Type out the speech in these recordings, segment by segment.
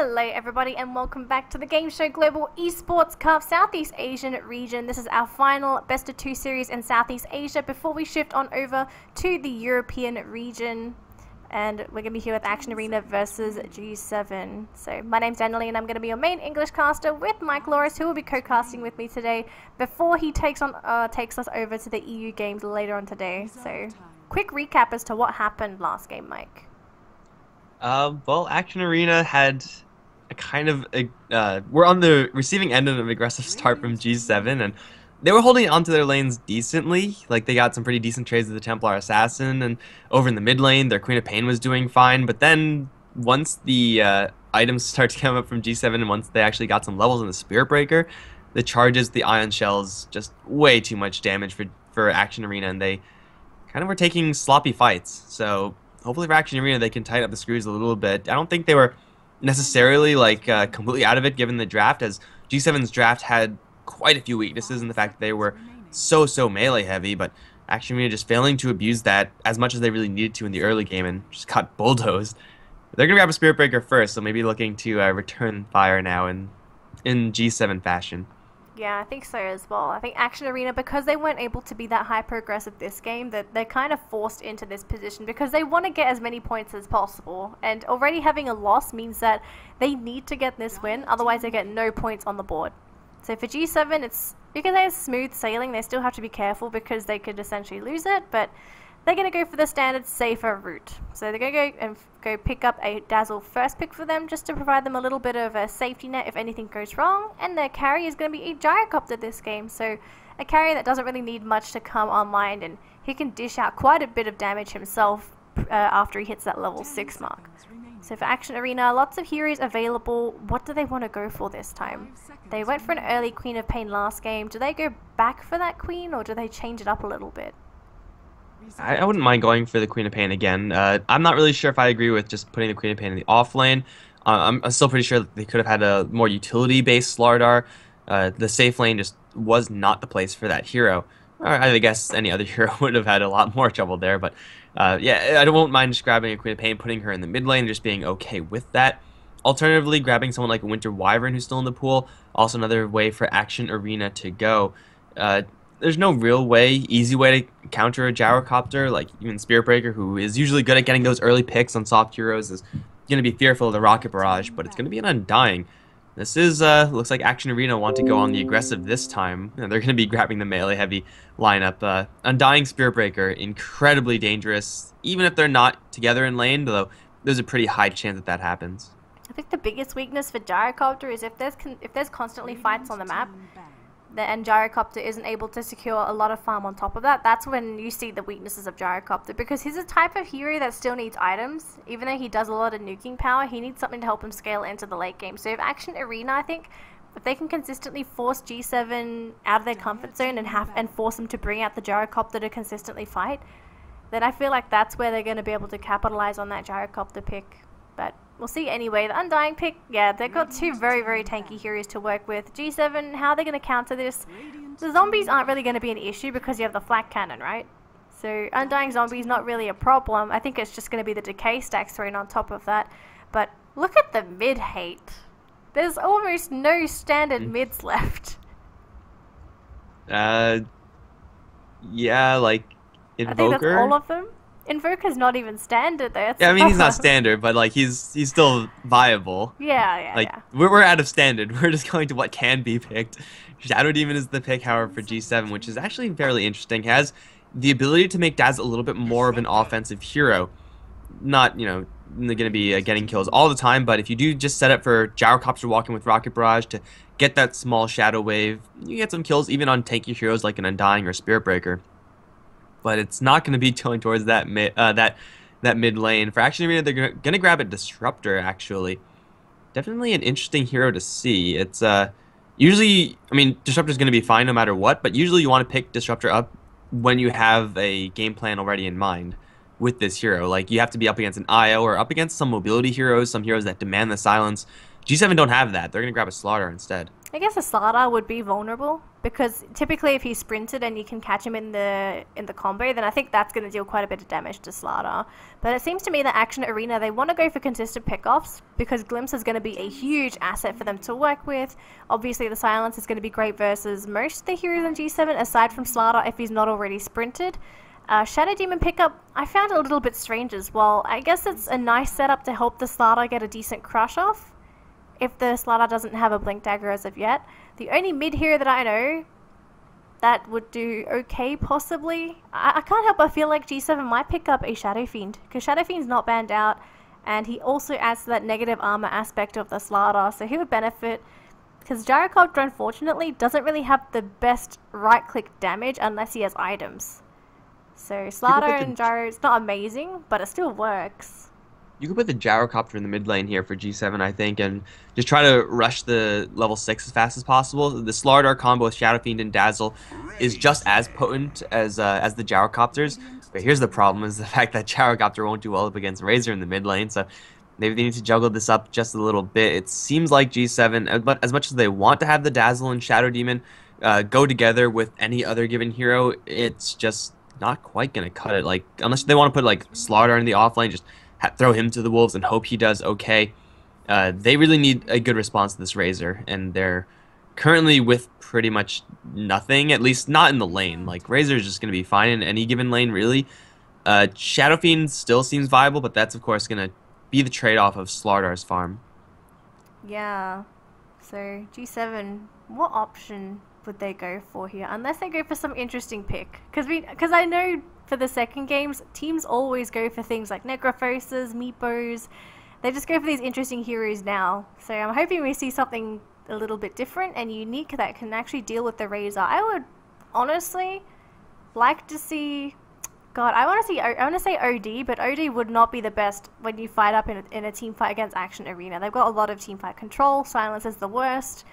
Hello everybody and welcome back to the Game Show Global Esports Cup Southeast Asian region. This is our final best of 2 series in Southeast Asia before we shift on over to the European region. And we're going to be here with Acion Arena versus G7. So my name's Danielle and I'm going to be your main English caster with Mike Loris, who will be co-casting with me today before he takes us over to the EU games later on today. So quick recap as to what happened last game, Mike. Well, Acion Arena had a kind of we're on the receiving end of an aggressive start from G7, and they were holding onto their lanes decently. Like, they got some pretty decent trades of the Templar Assassin, and over in the mid lane, their Queen of Pain was doing fine. But then once the items start to come up from G7, and once they actually got some levels in the Spirit Breaker, the charges, the Ion Shells, just way too much damage for Acion Arena, and they kind of were taking sloppy fights. So hopefully for Acion Arena they can tighten up the screws a little bit. I don't think they were necessarily completely out of it given the draft, as G7's draft had quite a few weaknesses in the fact that they were so melee heavy, but Acion Arena just failing to abuse that as much as they really needed to in the early game and just got bulldozed. They're going to grab a Spirit Breaker first, so maybe looking to return fire now in G7 fashion. Yeah, I think so as well. I think Acion Arena, because they weren't able to be that hyper-aggressive this game, that they're kind of forced into this position because they want to get as many points as possible. And already having a loss means that they need to get this win, otherwise they get no points on the board. So for G7, you can say it's smooth sailing. They still have to be careful because they could essentially lose it, but they're going to go for the standard safer route. So they're going to go pick up a Dazzle first pick for them, just to provide them a little bit of a safety net if anything goes wrong. And their carry is going to be a Gyrocopter this game, so a carry that doesn't really need much to come online, and he can dish out quite a bit of damage himself after he hits that level 6 mark. So for Acion Arena, lots of heroes available. What do they want to go for this time? They went for an early Queen of Pain last game. Do they go back for that Queen, or do they change it up a little bit? I wouldn't mind going for the Queen of Pain again. I'm not really sure if I agree with just putting the Queen of Pain in the off lane. I'm still pretty sure that they could have had a more utility-based Slardar. The safe lane just was not the place for that hero. I guess any other hero would have had a lot more trouble there. But yeah, I won't mind just grabbing a Queen of Pain, putting her in the mid lane, and just being okay with that. Alternatively, grabbing someone like a Winter Wyvern who's still in the pool. Also another way for Acion Arena to go. There's no real easy way to counter a Gyrocopter, like even Spirit Breaker, who is usually good at getting those early picks on soft heroes, is going to be fearful of the Rocket Barrage, but it's going to be an Undying. This is, looks like Acion Arena want to go on the aggressive this time. They're going to be grabbing the melee-heavy lineup. Undying Spirit Breaker, incredibly dangerous, even if they're not together in lane, though there's a pretty high chance that that happens. I think the biggest weakness for Gyrocopter is if there's constantly fights on the map, and Gyrocopter isn't able to secure a lot of farm on top of that, that's when you see the weaknesses of Gyrocopter, because he's a type of hero that still needs items. Even though he does a lot of nuking power, he needs something to help him scale into the late game. So if Acion Arena, I think, if they can consistently force G7 out of their comfort zone and force them to bring out the Gyrocopter to consistently fight, then I feel like that's where they're going to be able to capitalize on that Gyrocopter pick. But we'll see anyway. The Undying pick, yeah, they've got two very tanky heroes to work with. G7, how are they going to counter this? The zombies aren't really going to be an issue because you have the flak cannon, right? So Undying zombies not really a problem. I think it's just going to be the decay stacks thrown on top of that. But look at the mid hate. There's almost no standard mids left. Yeah, like Invoker. I think that's all of them. Invoker's not even standard though. Yeah, I mean, he's not standard, but like he's still viable. Yeah. We're out of standard. We're just going to what can be picked. Shadow Demon is the pick, however, for G7, which is actually fairly interesting. He has the ability to make Daz a little bit more of an offensive hero. Not, going to be getting kills all the time, but if you do just set up for Gyrocopter walking with Rocket Barrage to get that small Shadow Wave, you get some kills even on tanky heroes like an Undying or Spirit Breaker. But it's not going to be going towards that mid lane. For Acion Arena, they're going to grab a Disruptor, actually. Definitely an interesting hero to see. It's usually, I mean, Disruptor's going to be fine no matter what, but usually you want to pick Disruptor up when you have a game plan already in mind with this hero. Like, you have to be up against an IO or up against some mobility heroes, some heroes that demand the silence. G7 don't have that. They're going to grab a Slaughter instead. I guess a Slardar would be vulnerable because typically if he sprinted and you can catch him in the combo, then I think that's going to deal quite a bit of damage to Slardar. But it seems to me that Action Arena, they want to go for consistent pickoffs because Glimpse is going to be a huge asset for them to work with. Obviously the silence is going to be great versus most of the heroes in G7 aside from Slardar if he's not already sprinted. Shadow Demon pickup, I found it a little bit strange as well. I guess it's a nice setup to help the Slardar get a decent crush off if the Slardar doesn't have a Blink Dagger as of yet. The only mid hero that I know that would do okay possibly, I can't help but feel like G7 might pick up a Shadow Fiend because Shadow Fiend's not banned out and he also adds to that negative armor aspect of the Slardar, so he would benefit because Gyrocopter unfortunately doesn't really have the best right click damage unless he has items. So Slardar and Gyro, it's not amazing, but it still works. You could put the Gyrocopter in the mid lane here for G7, I think, and just try to rush the level 6 as fast as possible. The Slardar combo with Shadow Fiend and Dazzle is just as potent as the Gyrocopters, but here's the problem, is the fact that Gyrocopter won't do well up against Razor in the mid lane, so maybe they need to juggle this up just a little bit. It seems like G7, but as much as they want to have the Dazzle and Shadow Demon go together with any other given hero, it's just not quite going to cut it. Like, unless they want to put like Slardar in the offlane, just throw him to the wolves and hope he does okay. They really need a good response to this Razor, and they're currently with pretty much nothing, at least not in the lane. Like, Razor is just going to be fine in any given lane, really. Shadow Fiend still seems viable, but that's, of course, going to be the trade-off of Slardar's farm. Yeah. So, G7, what option would they go for here? Unless they go for some interesting pick. Because I know for the second games, teams always go for things like Necrophoses, Meepos. They just go for these interesting heroes now. So I'm hoping we see something a little bit different and unique that can actually deal with the Razor. I would honestly like to see... God, I want to say OD, but OD would not be the best when you fight up in a team fight against Action Arena. They've got a lot of team fight control. Silence is the worst.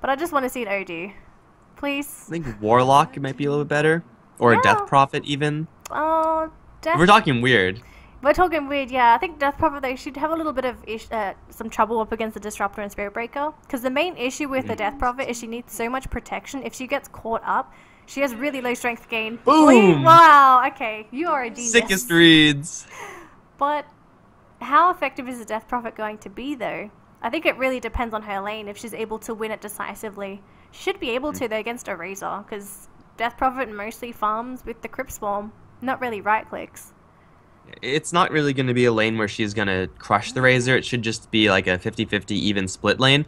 But I just want to see an OD. Please. I think Warlock might be a little bit better. Or a Death Prophet, even. Oh, We're talking weird. We're talking weird, yeah. I think Death Prophet, they should have a little bit of some trouble up against the Disruptor and Spirit Breaker. Because the main issue with the Death Prophet is she needs so much protection. If she gets caught up, she has really low strength gain. Boom! Wow, okay. You are a genius. Sickest reads. But how effective is the Death Prophet going to be, though? I think it really depends on her lane if she's able to win it decisively. She should be able to, though, against a Razor. Because Death Prophet mostly farms with the Crypt Swarm. Not really right clicks. It's not really going to be a lane where she's going to crush the Razor. It should just be like a 50-50 even split lane.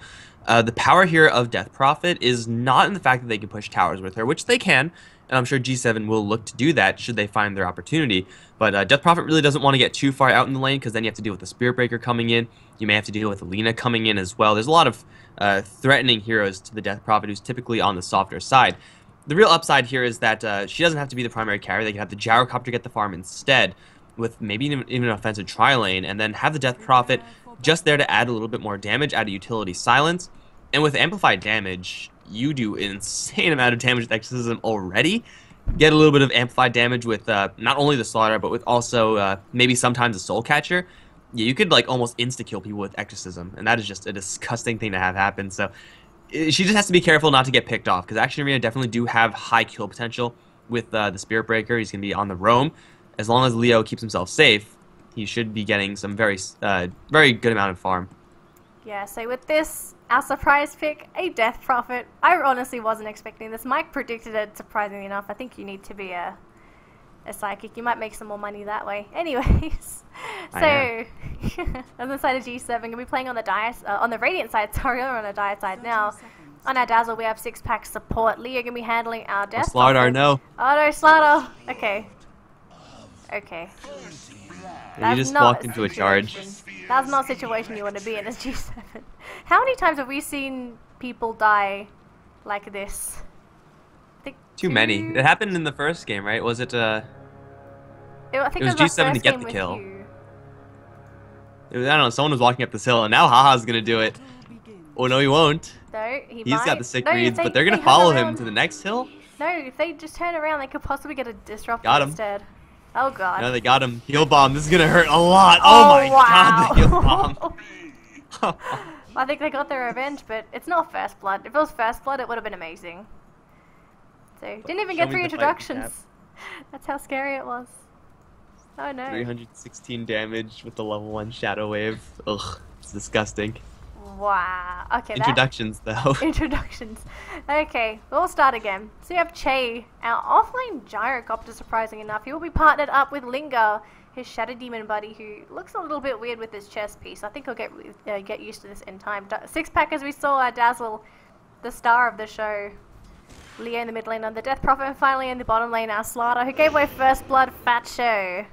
The power here of Death Prophet is not in the fact that they can push towers with her, which they can, and I'm sure G7 will look to do that should they find their opportunity. But Death Prophet really doesn't want to get too far out in the lane because then you have to deal with the Spirit Breaker coming in. You may have to deal with Alina coming in as well. There's a lot of threatening heroes to the Death Prophet who's typically on the softer side. The real upside here is that she doesn't have to be the primary carry. They can have the Gyrocopter get the farm instead with maybe even an offensive tri-lane, and then have the Death Prophet just there to add a little bit more damage, add a utility silence. And with amplified damage, you do an insane amount of damage with Exorcism already. Get a little bit of amplified damage with not only the Slaughter, but with also maybe sometimes a Soul Catcher. Yeah, you could like almost insta-kill people with Exorcism, and that is just a disgusting thing to have happen. So she just has to be careful not to get picked off, because Action Arena definitely do have high kill potential with the Spirit Breaker. He's going to be on the roam. As long as Leo keeps himself safe, he should be getting some very good amount of farm. Yeah, so with this, our surprise pick, a Death Prophet. I honestly wasn't expecting this. Mike predicted it, surprisingly enough. I think you need to be a psychic. You might make some more money that way. Anyways, so on the side of G7, going to be playing on the Radiant side, sorry, or on the Dire side now. On our Dazzle, we have 6-pack support. Leo going to be handling our Death Prophet. Slardar, no. Oh no, Slardar. Okay. Okay. You just walked into a charge. That's not a situation you want to be in as G7. How many times have we seen people die like this? I think Too many. It happened in the first game, right? Was it, I think it was G7 to get the kill. I don't know, someone was walking up this hill, and now Haha's gonna do it. Oh, no, he won't. No, He's got the sick reads, but they're gonna follow him to the next hill? No, if they just turn around, they could possibly get a disruptor instead. Oh god. No, they got him. Heal bomb. This is gonna hurt a lot. Oh my god, the heal bomb. I think they got their revenge, but it's not First Blood. If it was First Blood, it would have been amazing. So, didn't even Show get me 3 the fight introductions. That's how scary it was. Oh no. 316 damage with the level 1 Shadow Wave. Ugh, it's disgusting. Wow. Okay, Introductions, though. Introductions. Okay, we'll start again. So you have Che, our offlane Gyrocopter, surprising enough. He will be partnered up with Linga, his Shadow Demon buddy, who looks a little bit weird with his chest piece. I think he'll get used to this in time. Six-pack, as we saw, Dazzle, the star of the show. Leo in the mid lane on the Death Prophet, and finally in the bottom lane, our Slaughter, who gave away First Blood, Fat Show.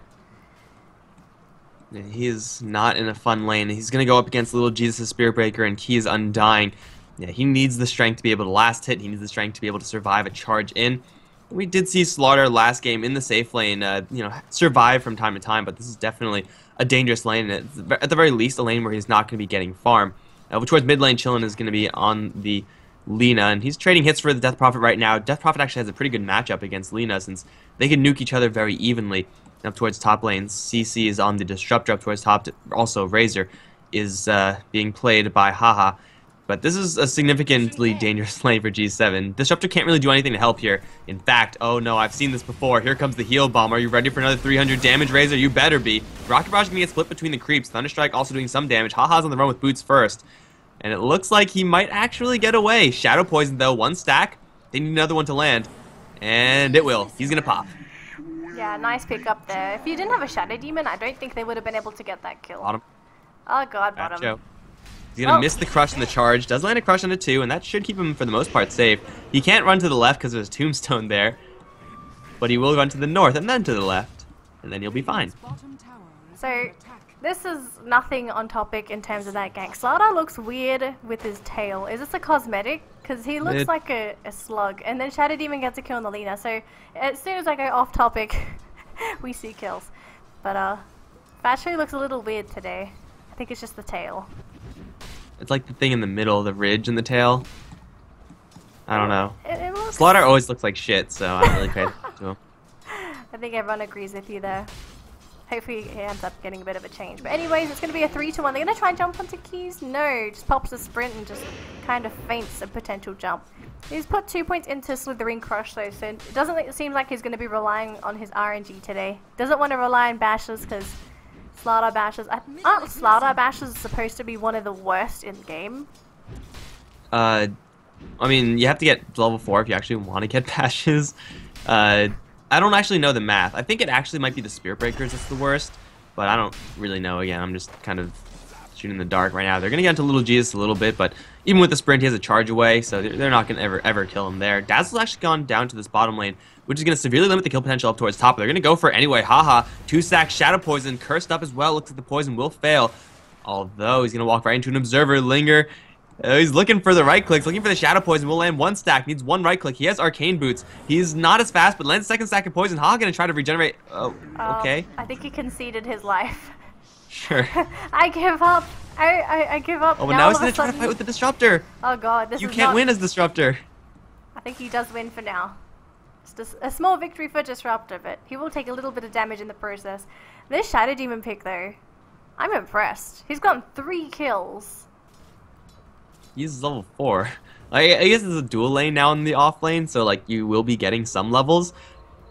Yeah, he is not in a fun lane. He's going to go up against Little Jesus' Spirit Breaker, and he is Undying. Yeah, he needs the strength to be able to last hit. He needs the strength to be able to survive a charge in. We did see Slaughter last game in the safe lane, survive from time to time, but this is definitely a dangerous lane. And at the very least, a lane where he's not going to be getting farm. Towards mid lane, Chillin is going to be on the Lina, and he's trading hits for the Death Prophet right now. Death Prophet actually has a pretty good matchup against Lina, since they can nuke each other very evenly. Up towards top lane, CC is on the Disruptor. Up towards top, also Razor is being played by Haha. But this is a significantly dangerous lane for G7. Disruptor can't really do anything to help here. In fact, oh no, I've seen this before. Here comes the heal bomb. Are you ready for another 300 damage, Razor? You better be. Rocket Barrage is going to get split between the creeps. Thunderstrike also doing some damage. Haha's on the run with boots first. And it looks like he might actually get away. Shadow Poison, though, 1 stack. They need another one to land. And it will. He's going to pop. Yeah, nice pick up there. If you didn't have a Shadow Demon, I don't think they would have been able to get that kill. Bottom. Oh god, bottom. Macho. He's going to miss the crush in the charge. Does land a crush on it too, and that should keep him for the most part safe. He can't run to the left because there's a tombstone there. But he will run to the north and then to the left. And then he'll be fine. So, this is nothing on topic in terms of that gank. Slaughter looks weird with his tail. Is this a cosmetic? Because he looks like a slug. And then Shadow Demon gets a kill on the Lina. So, as soon as I go off topic, we see kills. But, Fasho looks a little weird today. I think it's just the tail. It's like the thing in the middle, the ridge in the tail. I don't know. It looks... Slaughter always looks like shit, so I don't really pay attention to him. I think everyone agrees with you there. Hopefully he ends up getting a bit of a change. But anyways, it's going to be a 3-1. They're going to try and jump onto keys? No, just pops a sprint and just kind of feints a potential jump. He's put 2 points into Slithering Crush though, so it doesn't seem like he's going to be relying on his RNG today. Doesn't want to rely on bashes because Slaughter bashes... Aren't Slaughter bashes supposed to be one of the worst in the game? I mean, you have to get level 4 if you actually want to get bashes. I don't actually know the math. I think it actually might be the Spirit Breakers that's the worst, but I don't really know. Again, I'm just kind of shooting in the dark right now. They're going to get into Little Jesus a little bit, but even with the sprint, he has a charge away, so they're not going to ever kill him there. Dazzle's actually gone down to this bottom lane, which is going to severely limit the kill potential up towards top. They're going to go for it anyway. Haha, 2-stack Shadow Poison, cursed up as well. Looks like the poison will fail, although he's going to walk right into an Observer. Linger. He's looking for the right clicks, looking for the Shadow Poison. Will land 1 stack, needs 1 right click. He has Arcane Boots. He's not as fast, but lands 2nd stack of Poison. Ha gonna try to regenerate. Oh, okay. I think he conceded his life. Sure. I give up. I give up. Oh, but now he's gonna try to fight with the Disruptor. Oh god, this is You can't win as Disruptor. I think he does win for now. Just a small victory for Disruptor, but he will take a little bit of damage in the process. This Shadow Demon pick, though, I'm impressed. He's gotten 3 kills. He's level 4. I guess it's a dual lane now in the off lane, so like you will be getting some levels.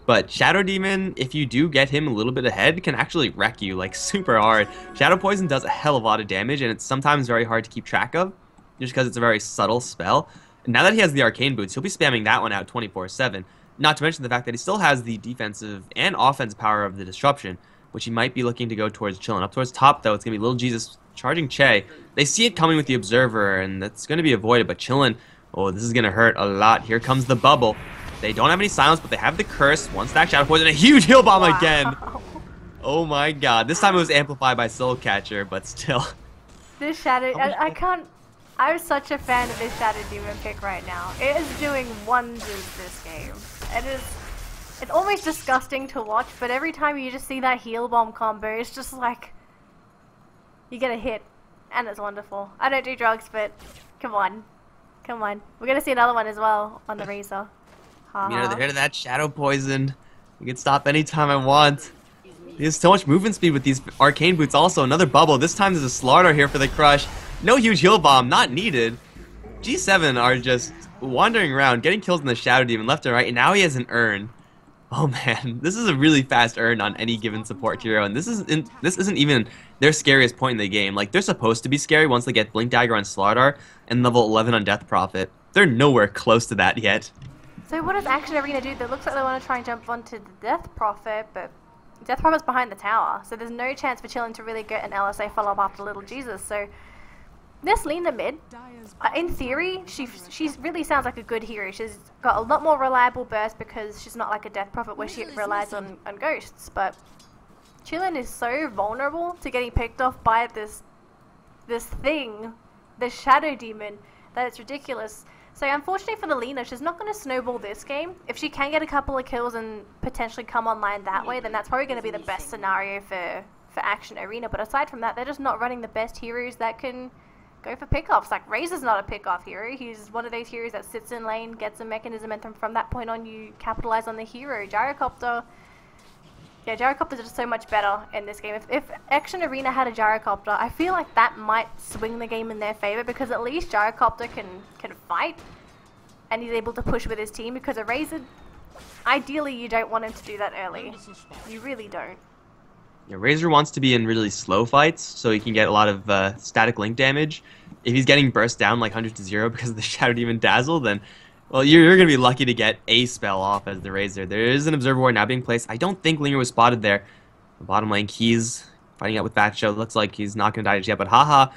But Shadow Demon, if you do get him a little bit ahead, can actually wreck you like super hard. Shadow Poison does a hell of a lot of damage, and it's sometimes very hard to keep track of, just because it's a very subtle spell. And now that he has the Arcane Boots, he'll be spamming that one out 24/7. Not to mention the fact that he still has the defensive and offensive power of the Disruption, which he might be looking to go towards Chillin'. Up towards top, though, it's going to be Little Jesus charging Che. They see it coming with the Observer, and that's going to be avoided, but Chillin', oh, this is going to hurt a lot. Here comes the bubble. They don't have any silence, but they have the curse. 1 stack Shadow Poison, a huge heal bomb again. Oh my god. This time it was amplified by Soul Catcher, but still. This Shadow, I can't, I'm such a fan of this Shadow Demon pick right now. It is doing wonders this game. It's almost disgusting to watch, but every time you just see that heal bomb combo, it's just like, you get a hit, and it's wonderful. I don't do drugs, but come on. Come on. We're going to see another one as well on the Razor. You know, they're rid of that Shadow Poison. You can stop anytime I want. He has so much movement speed with these Arcane Boots also. Another bubble. This time there's a Slaughter here for the crush. No huge heal bomb, not needed. G7 are just wandering around, getting kills in the Shadow Demon left and right, and now he has an urn. Oh man, this is a really fast urn on any given support hero, and this isn't even their scariest point in the game. Like, they're supposed to be scary once they get Blink Dagger on Slardar and level 11 on Death Prophet. They're nowhere close to that yet. So what does Action Arena do? It looks like they want to try and jump onto the Death Prophet, but Death Prophet's behind the tower, so there's no chance for Chillin to really get an LSA follow-up after Little Jesus. So this Lina mid, in theory, she really sounds like a good hero. She's got a lot more reliable burst because she's not like a Death Prophet where she relies on ghosts. But Chillin is so vulnerable to getting picked off by this thing, the Shadow Demon, that it's ridiculous. So unfortunately for the Lina, she's not going to snowball this game. If she can get a couple of kills and potentially come online that way, then that's probably going to be the best scenario for Action Arena. But aside from that, they're just not running the best heroes that can go for pickoffs. Like, Razor's not a pickoff hero. He's one of those heroes that sits in lane, gets a mechanism, and from that point on you capitalize on the hero. Gyrocopter, yeah, Gyrocopter's just so much better in this game. If Action Arena had a Gyrocopter, I feel like that might swing the game in their favor, because at least Gyrocopter can fight, and he's able to push with his team, because a Razor, ideally you don't want him to do that early. You really don't. Yeah, Razor wants to be in really slow fights, so he can get a lot of static link damage. If he's getting burst down like 100 to 0 because of the Shadow Demon Dazzle, then, well, you're going to be lucky to get a spell off as the Razor. There is an Observer Ward now being placed. I don't think Linger was spotted there. The bottom lane, Keys fighting out with Batshow. Looks like he's not going to die just yet, but haha.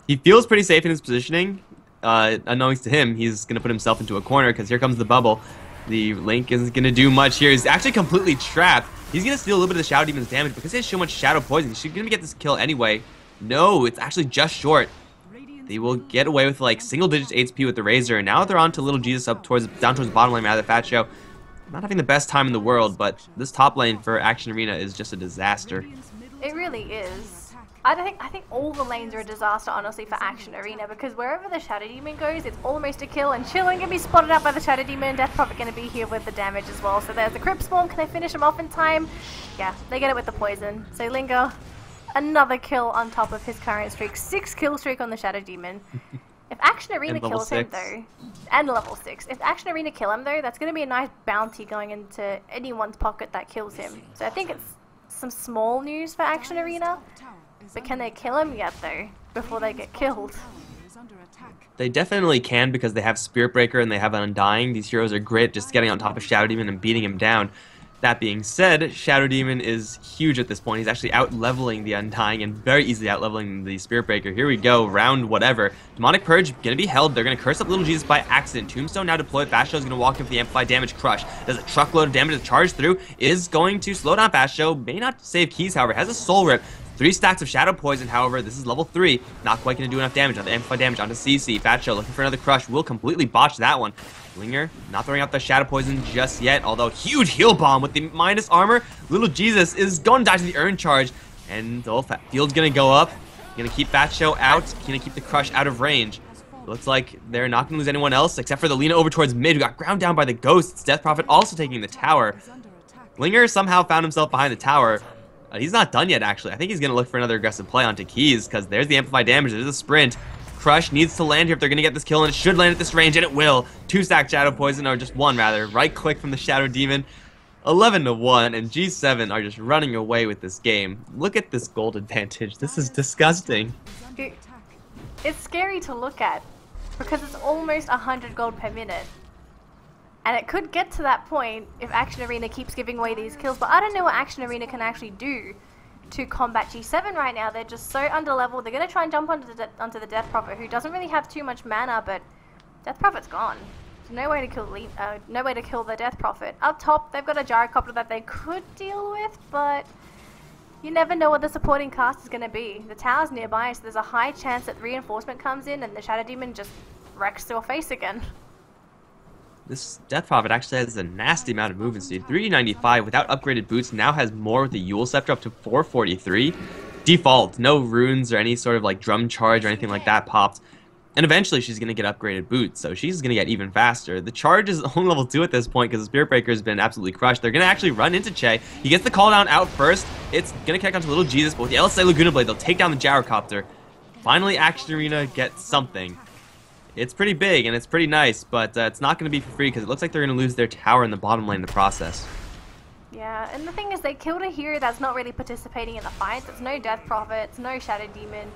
He feels pretty safe in his positioning. Unknowns to him, he's going to put himself into a corner because here comes the bubble. The Link isn't going to do much here. He's actually completely trapped. He's going to steal a little bit of the Shadow Demon's damage because he has so much Shadow Poison. He's going to get this kill anyway. No, it's actually just short. They will get away with like single digits HP with the Razor, and now they're on to Little Jesus up down towards the bottom lane out of the Fat Show. Not having the best time in the world, but this top lane for Action Arena is just a disaster. It really is. I think all the lanes are a disaster, honestly, for Action Arena, because wherever the Shadow Demon goes, it's almost a kill, and Chillin can be spotted out by the Shadow Demon, and Death Prophet going to be here with the damage as well. So there's the Crypt Spawn. Can they finish him off in time? Yeah, they get it with the poison. So Linger, another kill on top of his current streak. 6 kill streak on the Shadow Demon. If Action Arena kills him, though, and level 6, if Action Arena kill him, though, that's going to be a nice bounty going into anyone's pocket that kills him. So I think it's some small news for Action Arena. But can they kill him yet, though, before they get killed? They definitely can because they have Spirit Breaker and they have Undying. These heroes are great just getting on top of Shadow Demon and beating him down. That being said, Shadow Demon is huge at this point. He's actually out-leveling the Undying and very easily out-leveling the Spirit Breaker. Here we go, round whatever. Demonic Purge gonna be held. They're gonna curse up Little Jesus by accident. Tombstone now deployed. Basho is gonna walk in for the Amplified Damage Crush. Does a truckload of damage to charge through. Is going to slow down Basho. May not save Keys, however. Has a Soul Rip. 3 stacks of Shadow Poison, however, this is level 3. Not quite going to do enough damage on the Amplified Damage onto CC. Batshow looking for another Crush. Will completely botch that one. Linger not throwing out the Shadow Poison just yet, although huge heal bomb with the minus armor. Little Jesus is going to die to the Urn Charge, and the field's going to go up. Going to keep Batshow out. Going to keep the Crush out of range. Looks like they're not going to lose anyone else except for the Lina over towards mid, who got ground down by the Ghosts. Death Prophet also taking the tower. Linger somehow found himself behind the tower. He's not done yet, actually. I think he's going to look for another aggressive play onto Keys, because there's the Amplified Damage. There's a sprint. Crush needs to land here if they're going to get this kill, and it should land at this range, and it will. 2-stack Shadow Poison, or just 1, rather. Right-click from the Shadow Demon. 11-1, and G7 are just running away with this game. Look at this gold advantage. This is disgusting. It's scary to look at, because it's almost 100 gold per minute. And it could get to that point if Action Arena keeps giving away these kills, but I don't know what Action Arena can actually do to combat G7 right now. They're just so underleveled. They're going to try and jump onto the Death Prophet, who doesn't really have too much mana, but Death Prophet's gone. There's no way to kill the Death Prophet. Up top, they've got a Gyrocopter that they could deal with, but you never know what the supporting cast is going to be. The tower's nearby, so there's a high chance that reinforcement comes in and the Shadow Demon just wrecks your face again. This Death Prophet actually has a nasty amount of movement speed. 395 without upgraded boots, now has more with the Yule Scepter up to 443. Default, no runes or any sort of like drum charge or anything like that popped. And eventually she's going to get upgraded boots, so she's going to get even faster. The charge is only level 2 at this point because the Spirit Breaker has been absolutely crushed. They're going to actually run into Che. He gets the call down out first. It's going to connect onto Little Jesus, but with the LSA Laguna Blade, they'll take down the Gyrocopter. finally Action Arena gets something. It's pretty big and it's pretty nice, but it's not going to be for free because it looks like they're going to lose their tower in the bottom lane in the process. Yeah, and the thing is, they killed a hero that's not really participating in the fight. It's no Death Prophet, it's no Shadow Demon,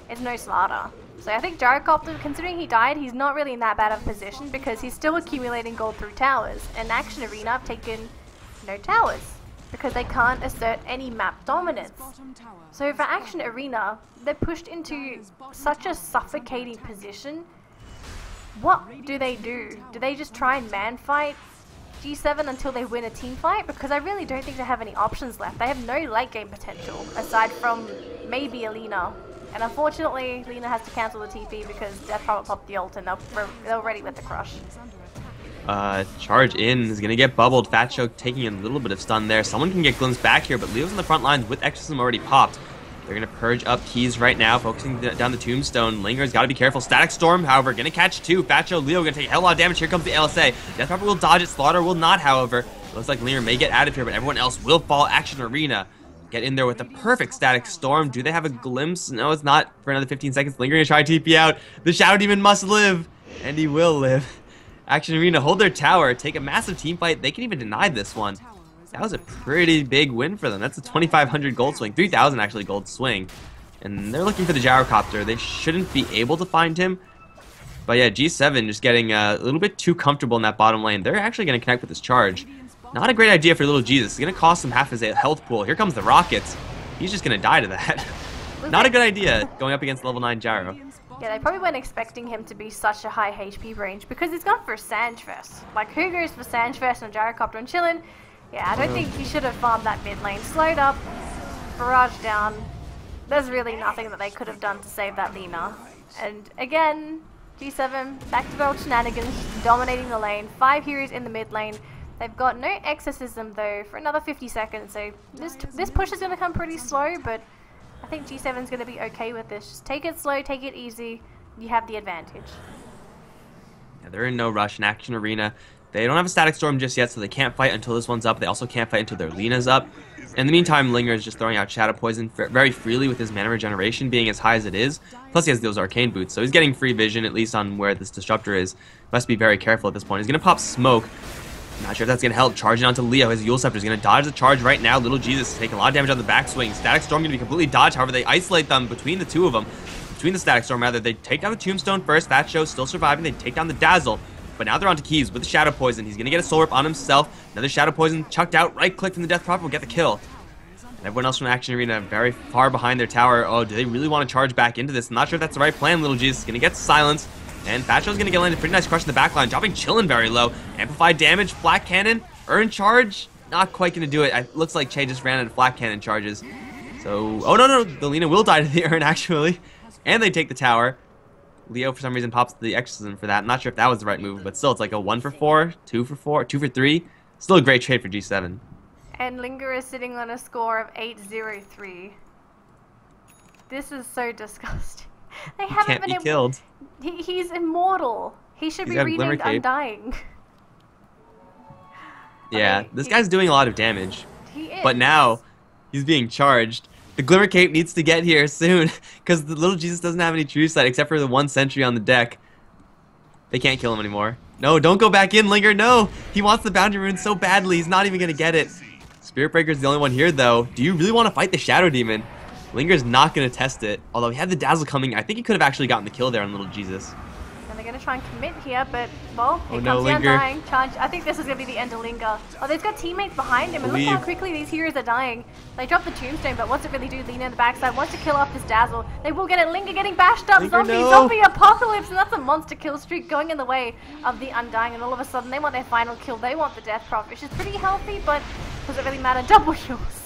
it's no Slaughter. So I think Gyrocopter, considering he died, he's not really in that bad of a position because he's still accumulating gold through towers. And Action Arena have taken no towers because they can't assert any map dominance. So for Action Arena, they're pushed into such a suffocating position. What do they do? Do they just try and man fight G7 until they win a team fight? Because I really don't think they have any options left. They have no late game potential aside from maybe Alina. And unfortunately, Lina has to cancel the TP because Death Prophet popped the ult and they're ready with the crush. Charge in is going to get bubbled. Fat Show taking a little bit of stun there. Someone can get glimpsed back here, but Leo's in the front lines with Exorcism already popped. They're going to purge up keys right now, focusing down the Tombstone. Linger's got to be careful. Static Storm, however, going to catch two. Fat Show, Leo going to take a hell of a lot of damage. Here comes the LSA. Death Prophet will dodge it. Slaughter will not, however. Looks like Linger may get out of here, but everyone else will fall. Action Arena get in there with the perfect Static Storm. Do they have a glimpse? No, it's not for another 15 seconds. Linger going to try TP out. The Shadow Demon must live, and he will live. Action Arena hold their tower, take a massive team fight. They can even deny this one. That was a pretty big win for them. That's a 2,500 gold swing. 3,000 actually gold swing. And they're looking for the Gyrocopter. They shouldn't be able to find him. But yeah, G7 just getting a little bit too comfortable in that bottom lane. They're actually going to connect with this charge. Not a great idea for little Jesus. It's going to cost him half his health pool. Here comes the Rockets. He's just going to die to that. Not a good idea going up against level 9 Gyro. Yeah, they probably weren't expecting him to be such a high HP range because he's gone for Sandfest. Like, who goes for Sandfest and Gyrocopter and chillin'? Yeah, I don't think he should have farmed that mid lane. Slowed up, barrage down. There's really nothing that they could have done to save that Lina. And again, G7 back to the old shenanigans, dominating the lane. 5 heroes in the mid lane. They've got no Exorcism though for another 50 seconds. So this push is going to come pretty slow, but I think G7's going to be okay with this. Just take it slow, take it easy. You have the advantage. Yeah, they're in no rush in Action Arena. They don't have a Static Storm just yet, so they can't fight until this one's up. They also can't fight until their Lina's up. In the meantime, Linger is just throwing out Shadow Poison very freely with his mana regeneration being as high as it is. Plus he has those Arcane Boots, so he's getting free vision, at least on where this Disruptor is. Must be very careful at this point. He's going to pop Smoke. Not sure if that's going to help. Charging onto Leo. His Yule Scepter is going to dodge the charge right now. Little Jesus is taking a lot of damage on the backswing. Static Storm going to be completely dodged. However, they isolate them between the two of them. Between the Static Storm, rather. They take down the Tombstone first. Fat Show still surviving. They take down the Dazzle. But now they're onto Keys with the Shadow Poison. He's going to get a Soul Rip on himself. Another Shadow Poison chucked out. Right click from the Death Prophet will get the kill. And everyone else from Action Arena very far behind their tower. Oh, do they really want to charge back into this? I'm not sure if that's the right plan. Little Jesus is going to get silence. And Fat Show's going to get landed. Pretty nice crush in the backline. Dropping Chillin' very low. Amplified damage. Flak Cannon. Earn charge. Not quite going to do it. It looks like Che just ran out of Flak Cannon charges. So, oh no, the Lina will die to the Urn actually. And they take the tower. Leo for some reason pops the Exorcism for that. I'm not sure if that was the right move, but still it's like a 1 for 4, 2 for 4, 2 for 3. Still a great trade for G7. And Linger is sitting on a score of 803. This is so disgusting. They haven't been killed. He's immortal. He should be renamed Undying. Yeah, okay, this guy's doing a lot of damage. He is. But now he's being charged. The Glimmer Cape needs to get here soon because the little Jesus doesn't have any true sight except for the 1 sentry on the deck. They can't kill him anymore. No, don't go back in, Linger. No, he wants the boundary rune so badly. He's not even going to get it. Spirit Breaker's the only one here, though. Do you really want to fight the Shadow Demon? Linger's not going to test it. Although he had the Dazzle coming, I think he could have actually gotten the kill there on little Jesus. And they're going to try and commit here, but, well, here no, comes the Linger. Undying charge. I think this is going to be the end of Linger. Oh, they've got teammates behind him, and look how quickly these heroes are dying. They drop the Tombstone, but what's it really do? Lina in the backside wants to kill off this Dazzle. They will get it. Linger getting bashed up. Linger, Zombie Apocalypse, and that's a monster kill streak going in the way of the Undying, and all of a sudden they want their final kill. They want the Death Prophet, which is pretty healthy, but does it really matter? Double kills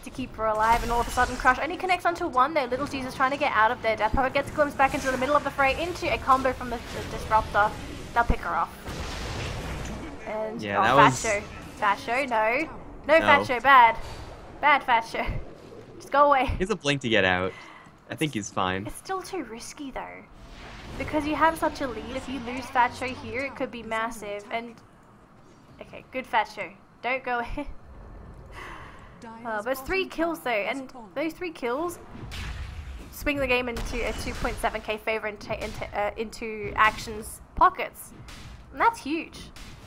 to keep her alive, and all of a sudden Crush only connects onto 1 there. Little Jesus trying to get out of there. Death Prophet gets glimpsed back into the middle of the fray into a combo from the Disruptor. They'll pick her off. And yeah, that was... Fat Show, no. No, Fat Show, bad. Bad Fat Show. Just go away. He has a blink to get out. I think he's fine. It's still too risky though. Because you have such a lead, if you lose Fat Show here, it could be massive. And okay, good Fat Show. Don't go away. But it's 3 kills though, and those 3 kills, swing the game into a 2.7k favor into Action's pockets. And that's huge,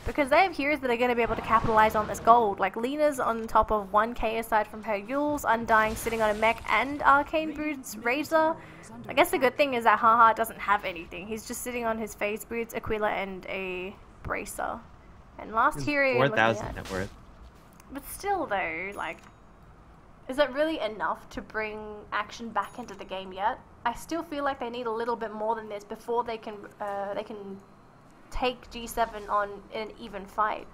because they have heroes that are going to be able to capitalize on this gold. Like Lena's on top of 1k aside from her Yules, Undying sitting on a mech and Arcane Boots, Razor. I guess the good thing is that Haha doesn't have anything. He's just sitting on his Phase Boots, Aquila, and a Bracer. And last hero 4,000 net worth. But still though, like, is it really enough to bring Action back into the game yet? I still feel like they need a little bit more than this before they can take G7 on in an even fight.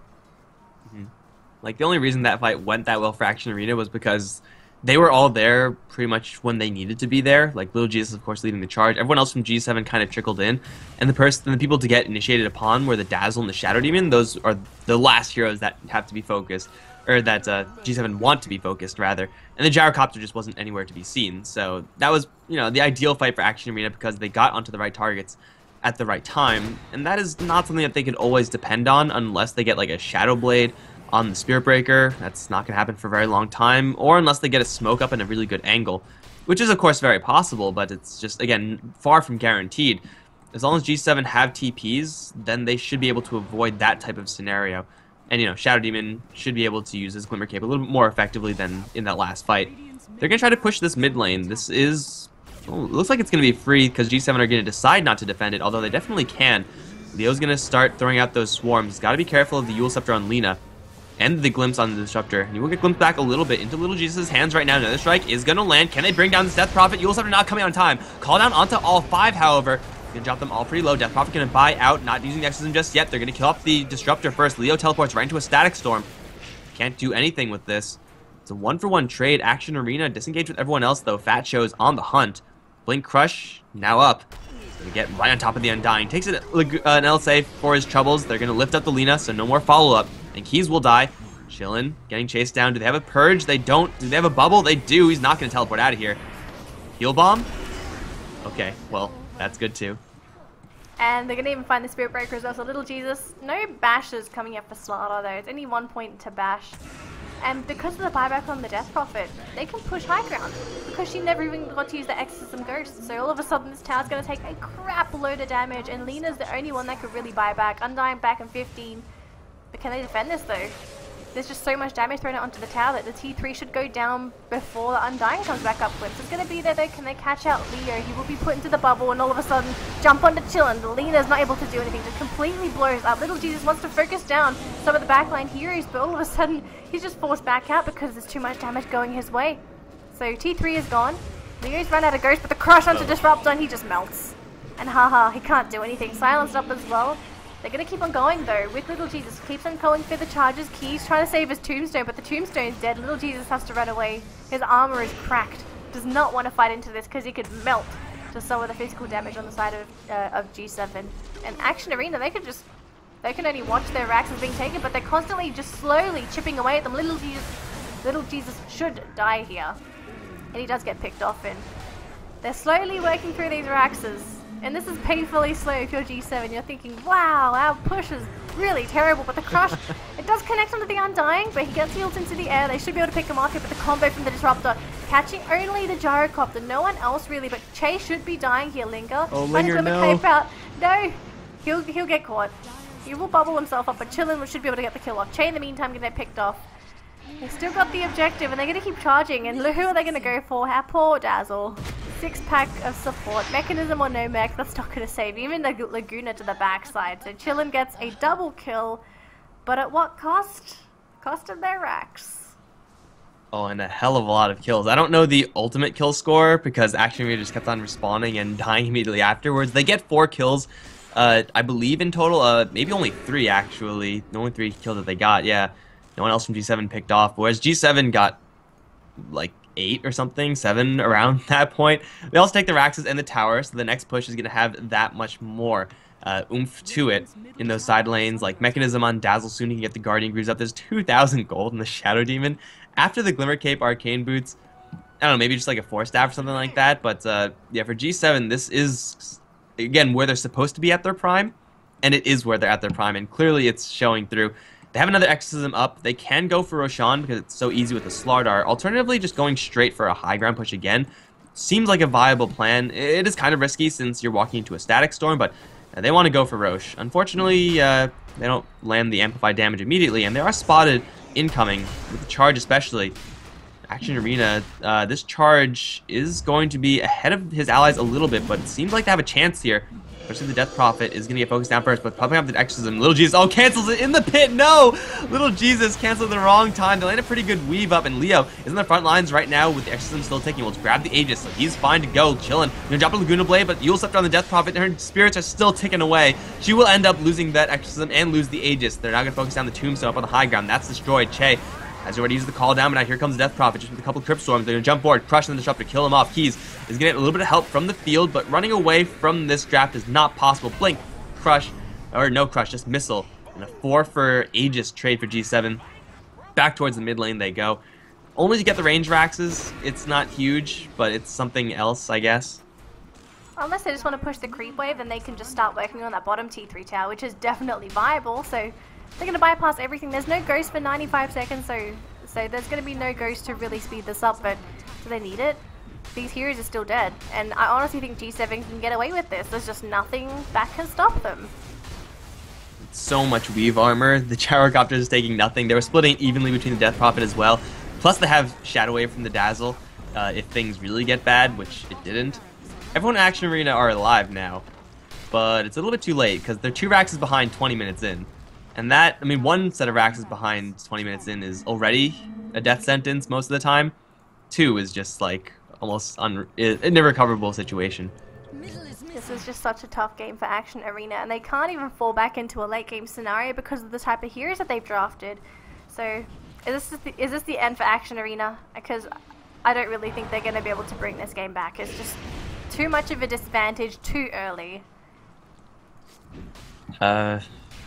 Like, the only reason that fight went that well for Action Arena was because they were all there pretty much when they needed to be there. Like, Little Jesus, of course, leading the charge. Everyone else from G7 kind of trickled in. And the people to get initiated upon were the Dazzle and the Shadow Demon. Those are the last heroes that have to be focused. Or that G7 want to be focused, rather. And the Gyrocopter just wasn't anywhere to be seen. So that was, the ideal fight for Action Arena, because they got onto the right targets at the right time, and that is not something that they can always depend on unless they get like a Shadow Blade on the Spirit Breaker. That's not going to happen for a very long time, or unless they get a smoke up in a really good angle, which is of course very possible, but it's just, again, far from guaranteed. As long as G7 have TPs, then they should be able to avoid that type of scenario. And Shadow Demon should be able to use his Glimmer Cape a little bit more effectively than in that last fight. They're going to try to push this mid lane. This is... Well, it looks like it's going to be free because G7 are going to decide not to defend it, although they definitely can. Leo's going to start throwing out those swarms. Got to be careful of the Eul Scepter on Lina and the Glimpse on the Disruptor. And he will get glimpsed back a little bit into Little Jesus' hands right now. Another strike is going to land. Can they bring down this Death Prophet? Eul Scepter not coming on time. Call down onto all 5, however. Going to drop them all pretty low. Death Prophet going to buy out, not using the Exorcism just yet. They're going to kill off the Disruptor first. Leo teleports right into a Static Storm. Can't do anything with this. It's a 1-for-1 trade. Action Arena disengaged with everyone else, though. Fat Show's on the hunt. Blink Crush, now up. He's going to get right on top of the Undying. Takes an LSA for his troubles. They're going to lift up the Lina, so no more follow-up. And Keys will die. Chillin', getting chased down. Do they have a Purge? They don't. Do they have a Bubble? They do. He's not going to teleport out of here. Heal Bomb? Okay, well, that's good too. And they're going to even find the Spirit Breaker as well. So Little Jesus, no bashes coming up for Slaughter though. It's only 1 point to bash. And because of the buyback on the Death Prophet, they can push high ground, because she never even got to use the Exorcism Ghost. So all of a sudden this tower's going to take a crap load of damage, and Lena's the only one that could really buy back. Undying back in 15. But can they defend this though? There's just so much damage thrown out onto the tower that the T3 should go down before the Undying comes back up with. It's going to be there though. Can they catch out Leo? He will be put into the bubble and all of a sudden jump onto Chillin'. Lena's not able to do anything. Just completely blows up. Little Jesus wants to focus down some of the backline heroes, but all of a sudden he's just forced back out because there's too much damage going his way. So T3 is gone. Leo's run out of Ghost, but the crush onto Disruptor and he just melts. And haha, he can't do anything. Silenced up as well. They're going to keep on going though, with Little Jesus. Keeps on calling for the charges. Keys trying to save his Tombstone, but the Tombstone's dead. Little Jesus has to run away. His armor is cracked. Does not want to fight into this because he could melt to some of the physical damage on the side of G7. And Action Arena, they can only watch their racks as being taken, but they're constantly just slowly chipping away at them. Little Jesus should die here. And he does get picked off, and they're slowly working through these Raxes. And this is painfully slow if you're G7. You're thinking, wow, our push is really terrible. But the crush, it does connect onto the Undying, but he gets healed into the air. They should be able to pick him off here, but the combo from the Disruptor, catching only the Gyrocopter. No one else really, but Che should be dying here. Linger. Oh, Linger, no. Cape out. No, he'll get caught. He will bubble himself up, but Chillin' should be able to get the kill off. Che, in the meantime, can get picked off. They still got the objective, and they're going to keep charging. And who are they going to go for? Our poor Dazzle. 6-pack of support. Mechanism or no mech, that's not going to save. Even the Laguna to the backside. So Chillin' gets a double kill. But at what cost? Cost of their racks. Oh, and a hell of a lot of kills. I don't know the ultimate kill score, because Action Arena just kept on respawning and dying immediately afterwards. They get 4 kills, I believe, in total. Maybe only 3, actually. The only 3 kills that they got, yeah. No one else from G7 picked off, whereas G7 got like 8 or something, 7 around that point. They also take the Raxes and the tower, so the next push is going to have that much more oomph to it in those side lanes. Like Mechanism on Dazzle soon, he can get the Guardian Greaves up. There's 2,000 gold in the Shadow Demon. After the Glimmer Cape, Arcane Boots, I don't know, maybe just like a 4-staff or something like that. But yeah, for G7, this is, again, where they're supposed to be at their prime, and it is where they're at their prime, and clearly it's showing through. They have another Exorcism up. They can go for Roshan because it's so easy with the Slardar. Alternatively, just going straight for a high ground push again. seems like a viable plan. It is kind of risky since you're walking into a static storm, but they want to go for Roche. Unfortunately, they don't land the amplified damage immediately, and they are spotted incoming, with the charge especially. Action Arena, this charge is going to be ahead of his allies a little bit, but it seems like they have a chance here. Especially the Death Prophet is going to get focused down first, but popping up the exorcism. Little Jesus, oh, cancels it in the pit. No! Little Jesus canceled the wrong time. They land a pretty good weave up, and Leo is in the front lines right now with the exorcism still taking. We'll grab the Aegis, so he's fine to go, chilling. Gonna drop a Laguna Blade, but Yule Scepter on the Death Prophet, and her spirits are still ticking away. She will end up losing that exorcism and lose the Aegis. They're now going to focus down the Tombstone up on the high ground. That's destroyed. Che has already used the call down, but now here comes the Death Prophet just with a couple of Crypt Storms. They're going to jump forward, crush the Disruptor, kill him off. Keys is going to get a little bit of help from the field, but running away from this draft is not possible. Blink, crush, or no crush, just missile. And a 4 for Aegis trade for G7. Back towards the mid lane they go. Only to get the range Raxes. It's not huge, but it's something else, I guess. Unless they just want to push the creep wave, then they can just start working on that bottom T3 tower, which is definitely viable. So they're going to bypass everything. There's no ghost for 95 seconds, so there's going to be no ghost to really speed this up, but do they need it? These heroes are still dead, and I honestly think G7 can get away with this. There's just nothing that can stop them. So much weave armor. The Gyrocopter is taking nothing. They were splitting evenly between the Death Prophet as well. Plus they have Shadow Wave from the Dazzle if things really get bad, which it didn't. Everyone in Action Arena are alive now, but it's a little bit too late because they're 2 Raxes behind 20 minutes in. And that, I mean, one set of Raxes behind 20 minutes in is already a death sentence most of the time. 2 is just like almost an irrecoverable situation. This is just such a tough game for Action Arena, and they can't even fall back into a late game scenario because of the type of heroes that they've drafted. So is this the end for Action Arena? Because I don't really think they're going to be able to bring this game back. It's just too much of a disadvantage too early.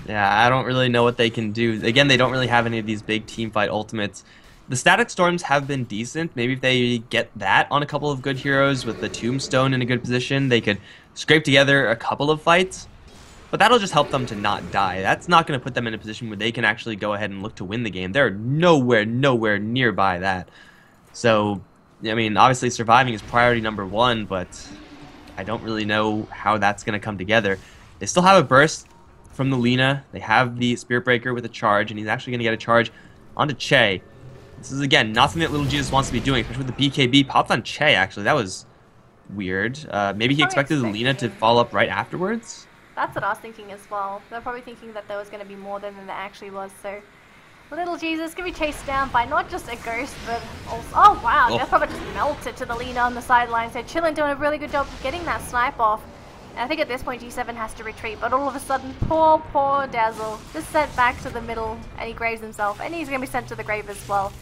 Yeah, I don't really know what they can do. Again, they don't really have any of these big teamfight ultimates. The static storms have been decent. Maybe if they get that on a couple of good heroes with the Tombstone in a good position, they could scrape together a couple of fights. But that'll just help them to not die. That's not going to put them in a position where they can actually go ahead and look to win the game. They're nowhere nearby that. So, I mean, obviously surviving is priority number 1, but I don't really know how that's going to come together. They still have a burst from the Lina. They have the Spirit Breaker with a charge, and he's actually going to get a charge onto Che. This is, again, not something that Little Jesus wants to be doing, especially with the BKB. Popped on Che, actually. That was weird. Maybe he expected the Lina to follow up right afterwards? That's what I was thinking as well. They're probably thinking that there was going to be more than there actually was, so Little Jesus can be chased down by not just a ghost, but also... Oh, wow. Death Prophet just melted to the Lina on the sideline. So Chillin doing a really good job of getting that snipe off. And I think at this point G7 has to retreat, but all of a sudden, poor Dazzle just sent back to the middle, and he graves himself, and he's going to be sent to the grave as well.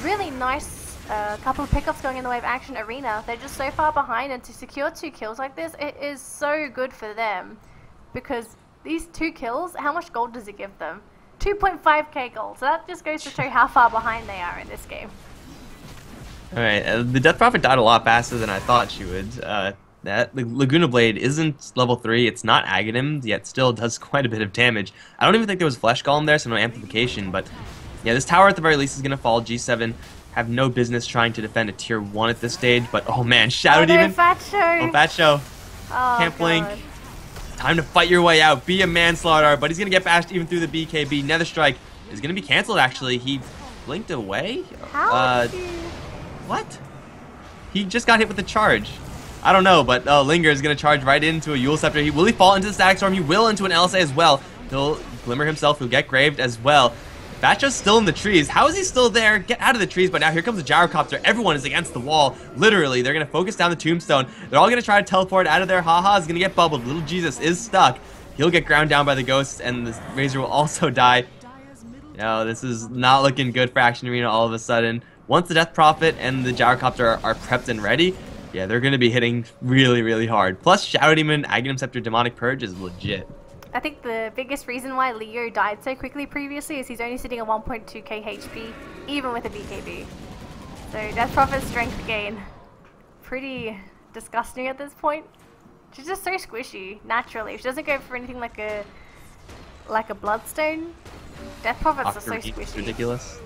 Really nice couple of pickups going in the way of Action Arena. They're just so far behind, and to secure 2 kills like this, it is so good for them. Because these 2 kills, how much gold does it give them? 2.5k gold. So that just goes to show how far behind they are in this game. Alright, the Death Prophet died a lot faster than I thought she would. The Laguna Blade isn't level 3, it's not Aghanim, yet still does quite a bit of damage. I don't even think there was Flesh Golem there, so no amplification, but yeah, this tower at the very least is going to fall. G7 have no business trying to defend a tier 1 at this stage, but oh man, Shadow Demon! Fat Show! Oh, Fat Show! Oh, can't blink. God. Time to fight your way out, be a manslaughter, but he's going to get bashed even through the BKB. Nether Strike is going to be cancelled, actually. He blinked away? How What? He just got hit with a charge. I don't know, but Linger is going to charge right into a Yule Scepter. Will he fall into the Static Storm? He will into an LSA as well. He'll Glimmer himself. He'll get graved as well. Batcho's still in the trees. How is he still there? Get out of the trees. But now here comes the Gyrocopter. Everyone is against the wall. Literally, they're going to focus down the Tombstone. They're all going to try to teleport out of there. Haha is going to get bubbled. Little Jesus is stuck. He'll get ground down by the ghosts, and the Razor will also die. No, this is not looking good for Action Arena all of a sudden. Once the Death Prophet and the Gyrocopter are prepped and ready, yeah, they're going to be hitting really hard. Plus, Shadow Demon, Aghanim Scepter, Demonic Purge is legit. I think the biggest reason why Leo died so quickly previously is he's only sitting at 1.2k HP, even with a BKB. So Death Prophet's strength gain, pretty disgusting at this point. She's just so squishy, naturally. If she doesn't go for anything like a Bloodstone, Death Prophets are so squishy. Ridiculous.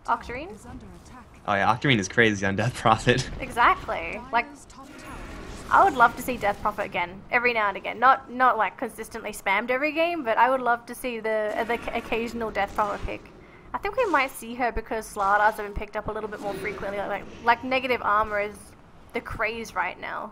Octarine? Oh yeah, Octarine is crazy on Death Prophet. Exactly. Like, I would love to see Death Prophet again, every now and again. Not like consistently spammed every game, but I would love to see the occasional Death Prophet pick. I think we might see her because Slardars have been picked up a little bit more frequently. Like negative armor is the craze right now.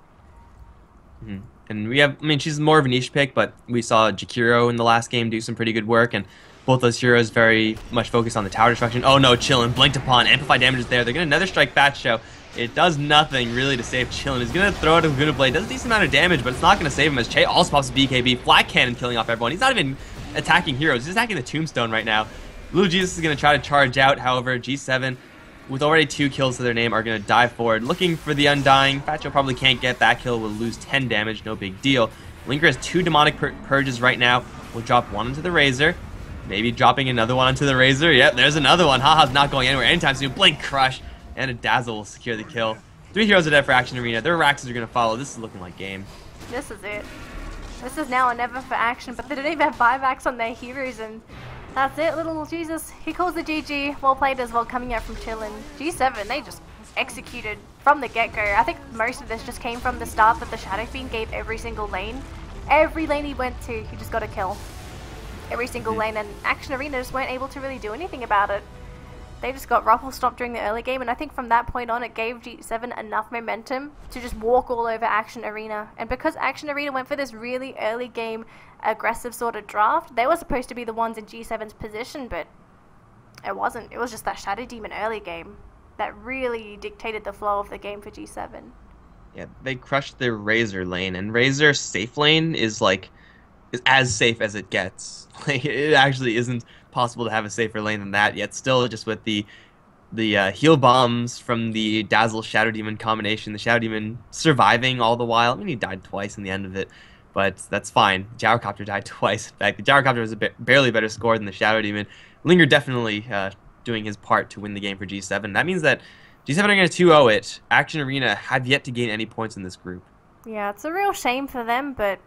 Mm-hmm. And we have, I mean, she's more of a niche pick, but we saw Jakiro in the last game do some pretty good work, and both those heroes very much focused on the tower destruction. Oh no, Chillin, blinked upon, amplify damage is there. They're gonna Nether Strike Bat Show. It does nothing really to save Chillin. He's gonna throw out a Laguna Blade, does a decent amount of damage, but it's not gonna save him as Che also pops a BKB, flat cannon killing off everyone. He's not even attacking heroes, he's attacking the Tombstone right now. Little Jesus is gonna try to charge out, however, G7, with already 2 kills to their name, are going to dive forward, looking for the Undying. Fat Joe probably can't get that kill, will lose 10 damage, no big deal. Linker has 2 demonic purges right now, will drop 1 into the Razor, maybe dropping another one onto the Razor. Yep, there's another one. Haha's not going anywhere anytime soon. Blink Crush, and a Dazzle will secure the kill. 3 heroes are dead for Action Arena. Their Raxes are going to follow. This is looking like game. This is it. This is now or never for Action, but they don't even have buybacks on their heroes, and that's it, little Jesus. He calls the GG. Well played as well, coming out from Chillin. G7, they just executed from the get-go. I think most of this just came from the start that the Shadow Fiend gave every single lane. Every lane he went to, he just got a kill. Every single lane, and Action Arena just weren't able to really do anything about it. They just got ruffle stopped during the early game, and I think from that point on it gave G7 enough momentum to just walk all over Action Arena. And because Action Arena went for this really early game aggressive sort of draft, they were supposed to be the ones in G7's position, but it wasn't. It was just that Shadow Demon early game that really dictated the flow of the game for G7. Yeah, they crushed their Razor lane, and Razor safe lane is as safe as it gets. Like, it actually isn't possible to have a safer lane than that, yet still just with the heal bombs from the Dazzle Shadow Demon combination, the Shadow Demon surviving all the while. I mean, he died twice in the end of it, but that's fine. Gyrocopter died twice. In fact, the Gyrocopter was barely better score than the Shadow Demon. Linger definitely doing his part to win the game for G7. That means that G7 are going to 2-0 it. Action Arena have yet to gain any points in this group. Yeah, it's a real shame for them, but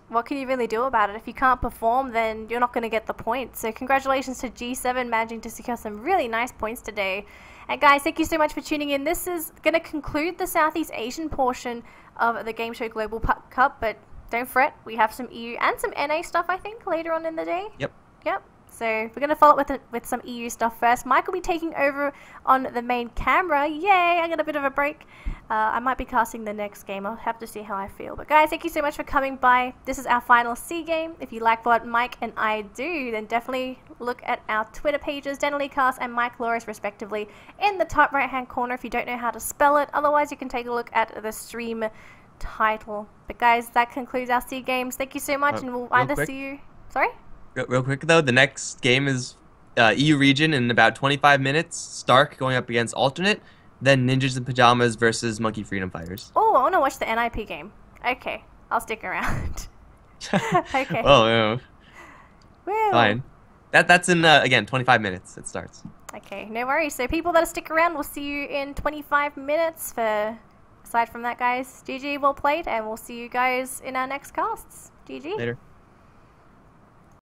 what can you really do about it? If you can't perform, then you're not going to get the points. So congratulations to G7 managing to secure some really nice points today. And guys, thank you so much for tuning in. This is going to conclude the Southeast Asian portion of the GameShow Global Cup, but don't fret, we have some EU and some NA stuff, I think, later on in the day. Yep. So we're going to follow up with some EU stuff first. Mike will be taking over on the main camera. Yay, I got a bit of a break. I might be casting the next game. I'll have to see how I feel. But guys, thank you so much for coming by. This is our final C game. If you like what Mike and I do, then definitely look at our Twitter pages, DenaliCast and Mike Loris respectively, in the top right hand corner if you don't know how to spell it. Otherwise, you can take a look at the stream title. But guys, that concludes our C games. Thank you so much, and we'll either see you... Sorry? Real quick though, the next game is EU region in about 25 minutes. Stark going up against Alternate, then Ninjas in Pajamas versus Monkey Freedom Fighters. Oh, I want to watch the NIP game. Okay, I'll stick around. Okay. Oh, yeah. Woo. Fine. That's in, again, 25 minutes it starts. Okay, no worries. So people that stick around, we'll see you in 25 minutes. Aside from that, guys, GG, well played, and we'll see you guys in our next casts. GG. Later.